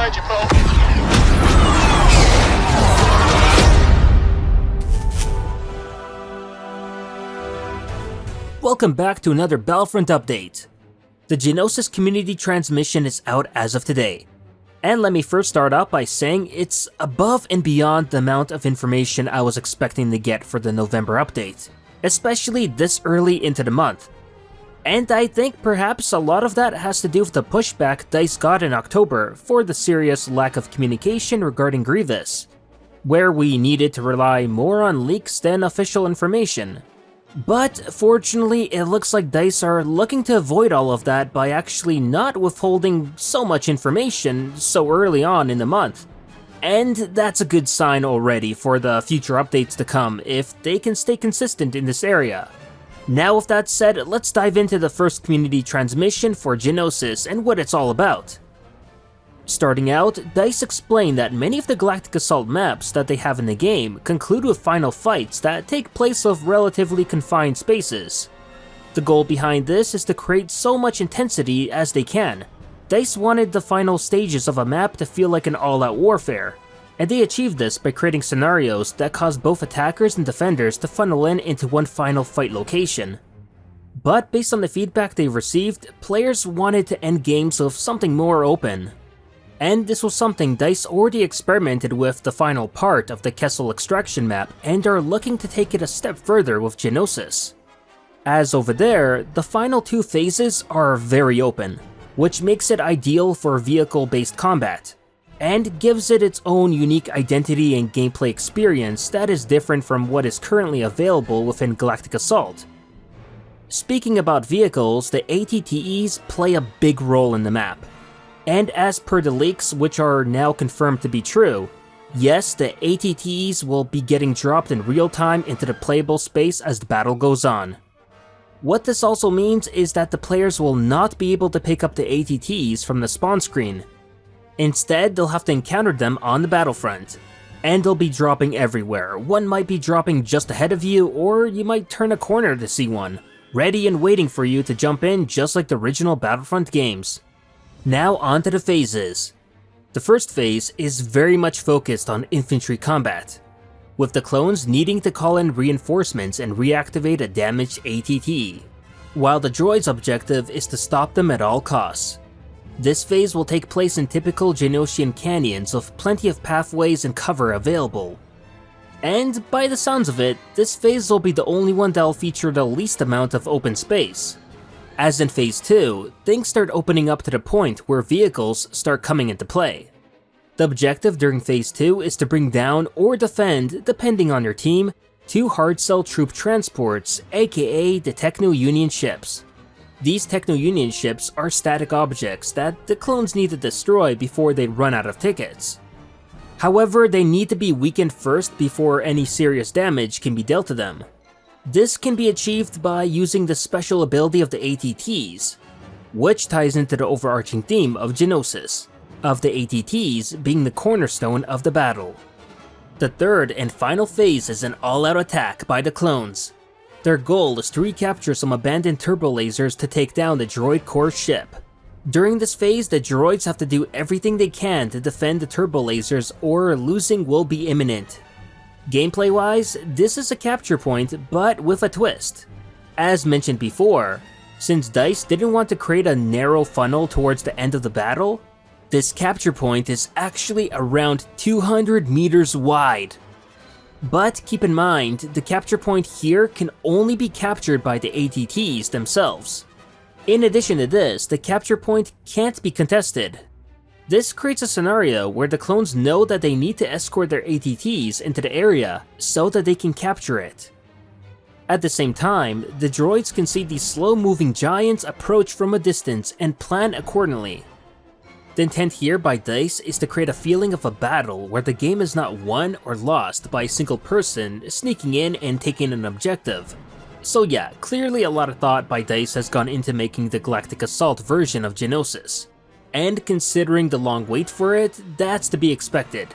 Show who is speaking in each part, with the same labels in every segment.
Speaker 1: behind you, Poe.
Speaker 2: Welcome back to another Battlefront update. The Geonosis community transmission is out as of today. And let me first start out by saying it's above and beyond the amount of information I was expecting to get for the November update, especially this early into the month. And I think perhaps a lot of that has to do with the pushback DICE got in October for the serious lack of communication regarding Grievous, where we needed to rely more on leaks than official information. But fortunately, it looks like DICE are looking to avoid all of that by actually not withholding so much information so early on in the month. And that's a good sign already for the future updates to come if they can stay consistent in this area. Now with that said, let's dive into the first community transmission for Geonosis and what it's all about. Starting out, DICE explained that many of the Galactic Assault maps that they have in the game conclude with final fights that take place of relatively confined spaces. The goal behind this is to create so much intensity as they can. DICE wanted the final stages of a map to feel like an all-out warfare, and they achieved this by creating scenarios that caused both attackers and defenders to funnel into one final fight location. But based on the feedback they received, players wanted to end games with something more open. And this was something DICE already experimented with the final part of the Kessel extraction map and are looking to take it a step further with Geonosis. As over there, the final two phases are very open, which makes it ideal for vehicle-based combat, and gives it its own unique identity and gameplay experience that is different from what is currently available within Galactic Assault. Speaking about vehicles, the ATTEs play a big role in the map. And as per the leaks, which are now confirmed to be true, yes, the ATTEs will be getting dropped in real time into the playable space as the battle goes on. What this also means is that the players will not be able to pick up the ATTEs from the spawn screen. Instead, they'll have to encounter them on the battlefront, and they'll be dropping everywhere. One might be dropping just ahead of you, or you might turn a corner to see one, ready and waiting for you to jump in just like the original Battlefront games. Now onto the phases. The first phase is very much focused on infantry combat, with the clones needing to call in reinforcements and reactivate a damaged ATTE, while the droid's objective is to stop them at all costs. This phase will take place in typical Geonosian canyons with plenty of pathways and cover available. And by the sounds of it, this phase will be the only one that'll feature the least amount of open space. As in phase 2, things start opening up to the point where vehicles start coming into play. The objective during phase 2 is to bring down or defend, depending on your team, 2 hard cell troop transports, aka the Techno-Union ships. These Techno-Union ships are static objects that the clones need to destroy before they run out of tickets. However, they need to be weakened first before any serious damage can be dealt to them. This can be achieved by using the special ability of the ATTEs, which ties into the overarching theme of Geonosis, of the ATTEs being the cornerstone of the battle. The third and final phase is an all-out attack by the clones. Their goal is to recapture some abandoned turbo lasers to take down the droid core ship. During this phase, the droids have to do everything they can to defend the turbo lasers or losing will be imminent. Gameplay-wise, this is a capture point, but with a twist. As mentioned before, since DICE didn't want to create a narrow funnel towards the end of the battle, this capture point is actually around 200 meters wide. But keep in mind, the capture point here can only be captured by the ATTEs themselves. In addition to this, the capture point can't be contested. This creates a scenario where the clones know that they need to escort their ATTEs into the area so that they can capture it. At the same time, the droids can see these slow-moving giants approach from a distance and plan accordingly. The intent here by DICE is to create a feeling of a battle where the game is not won or lost by a single person sneaking in and taking an objective. So yeah, clearly a lot of thought by DICE has gone into making the Galactic Assault version of Geonosis. And considering the long wait for it, that's to be expected.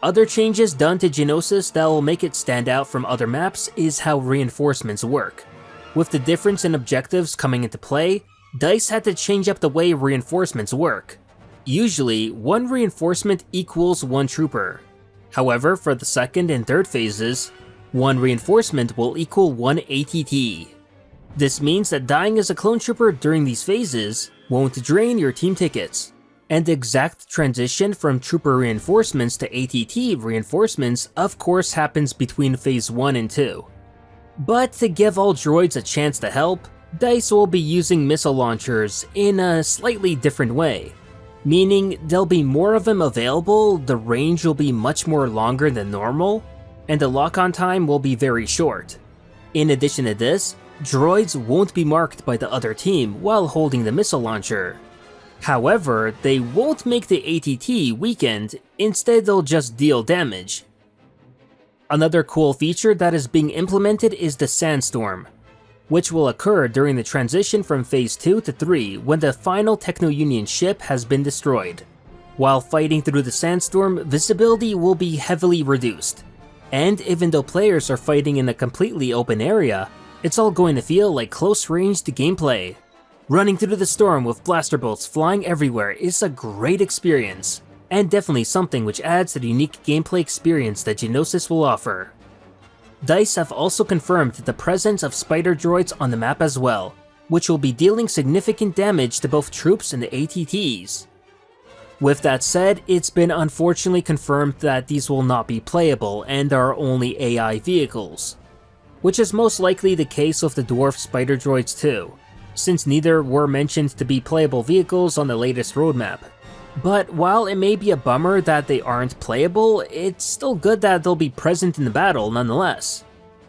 Speaker 2: Other changes done to Geonosis that will make it stand out from other maps is how reinforcements work. With the difference in objectives coming into play, DICE had to change up the way reinforcements work. Usually, 1 reinforcement equals 1 trooper. However, for the second and third phases, 1 reinforcement will equal 1 ATT. This means that dying as a clone trooper during these phases won't drain your team tickets, and the exact transition from trooper reinforcements to ATT reinforcements of course happens between phase 1 and 2. But to give all droids a chance to help, DICE will be using missile launchers in a slightly different way, meaning there'll be more of them available, the range will be much more longer than normal, and the lock-on time will be very short. In addition to this, droids won't be marked by the other team while holding the missile launcher. However, they won't make the ATT weakened, instead they'll just deal damage. Another cool feature that is being implemented is the Sandstorm, which will occur during the transition from Phase 2 to 3 when the final Techno-Union ship has been destroyed. While fighting through the Sandstorm, visibility will be heavily reduced, and even though players are fighting in a completely open area, it's all going to feel like close-ranged gameplay. Running through the storm with blaster bolts flying everywhere is a great experience, and definitely something which adds to the unique gameplay experience that Geonosis will offer. DICE have also confirmed the presence of spider droids on the map as well, which will be dealing significant damage to both troops and the ATTs. With that said, it's been unfortunately confirmed that these will not be playable and are only AI vehicles, which is most likely the case with the dwarf spider droids too, since neither were mentioned to be playable vehicles on the latest roadmap. But while it may be a bummer that they aren't playable, it's still good that they'll be present in the battle nonetheless,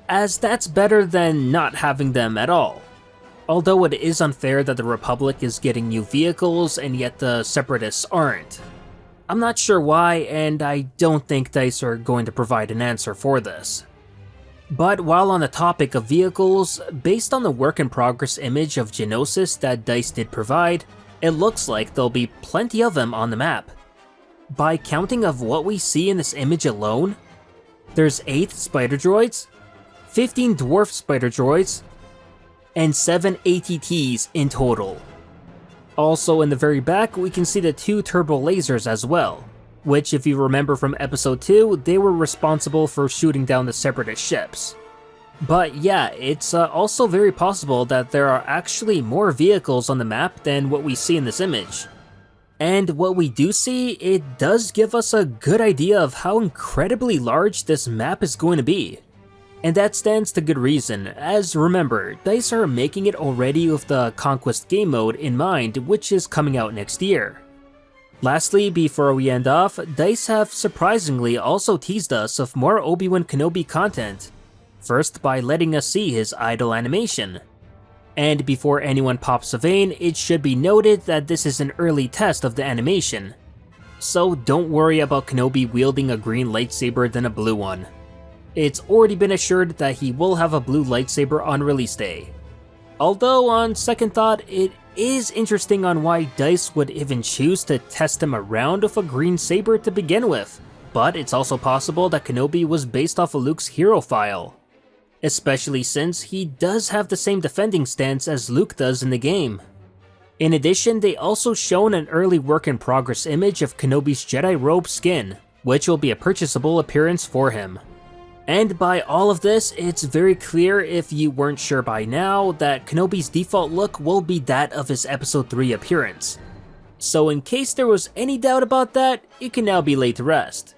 Speaker 2: as that's better than not having them at all. Although it is unfair that the Republic is getting new vehicles and yet the Separatists aren't. I'm not sure why, and I don't think DICE are going to provide an answer for this. But while on the topic of vehicles, based on the work-in-progress image of Geonosis that DICE did provide, it looks like there'll be plenty of them on the map. By counting of what we see in this image alone, there's 8 spider droids, 15 dwarf spider droids, and 7 ATTs in total. Also in the very back, we can see the 2 turbo lasers as well, which if you remember from episode 2, they were responsible for shooting down the Separatist ships. But yeah, it's also very possible that there are actually more vehicles on the map than what we see in this image. And what we do see, it does give us a good idea of how incredibly large this map is going to be. And that stands to good reason, as remember, DICE are making it already with the Conquest game mode in mind, which is coming out next year. Lastly, before we end off, DICE have surprisingly also teased us of more Obi-Wan Kenobi content. First by letting us see his idle animation. And before anyone pops a vein, it should be noted that this is an early test of the animation. So don't worry about Kenobi wielding a green lightsaber than a blue one. It's already been assured that he will have a blue lightsaber on release day. Although on second thought, it is interesting on why DICE would even choose to test him around with a green saber to begin with, but it's also possible that Kenobi was based off of Luke's hero file. Especially since he does have the same defending stance as Luke does in the game. In addition, they also shown an early work-in-progress image of Kenobi's Jedi robe skin, which will be a purchasable appearance for him. And by all of this, it's very clear if you weren't sure by now that Kenobi's default look will be that of his Episode 3 appearance. So in case there was any doubt about that, it can now be laid to rest.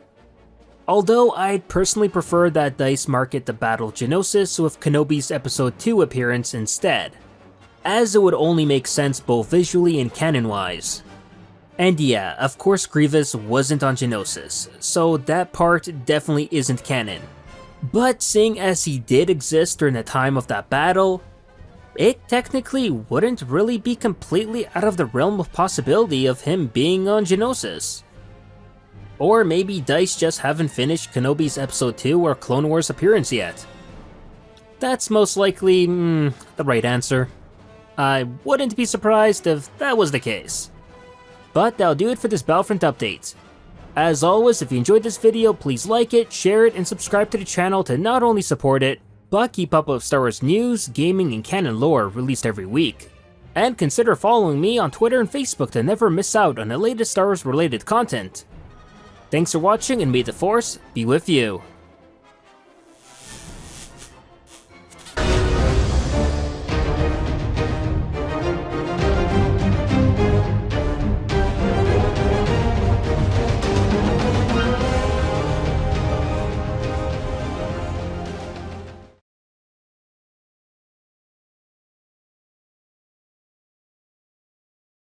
Speaker 2: Although I'd personally prefer that DICE market the Battle of Geonosis with Kenobi's Episode 2 appearance instead, as it would only make sense both visually and canon-wise. And yeah, of course Grievous wasn't on Geonosis, so that part definitely isn't canon. But seeing as he did exist during the time of that battle, it technically wouldn't really be completely out of the realm of possibility of him being on Geonosis. Or maybe DICE just haven't finished Kenobi's Episode 2 or Clone Wars appearance yet. That's most likely, the right answer. I wouldn't be surprised if that was the case. But that'll do it for this Battlefront update. As always, if you enjoyed this video, please like it, share it, and subscribe to the channel to not only support it, but keep up with Star Wars news, gaming, and canon lore released every week. And consider following me on Twitter and Facebook to never miss out on the latest Star Wars related content. Thanks for watching, and may the Force be with you.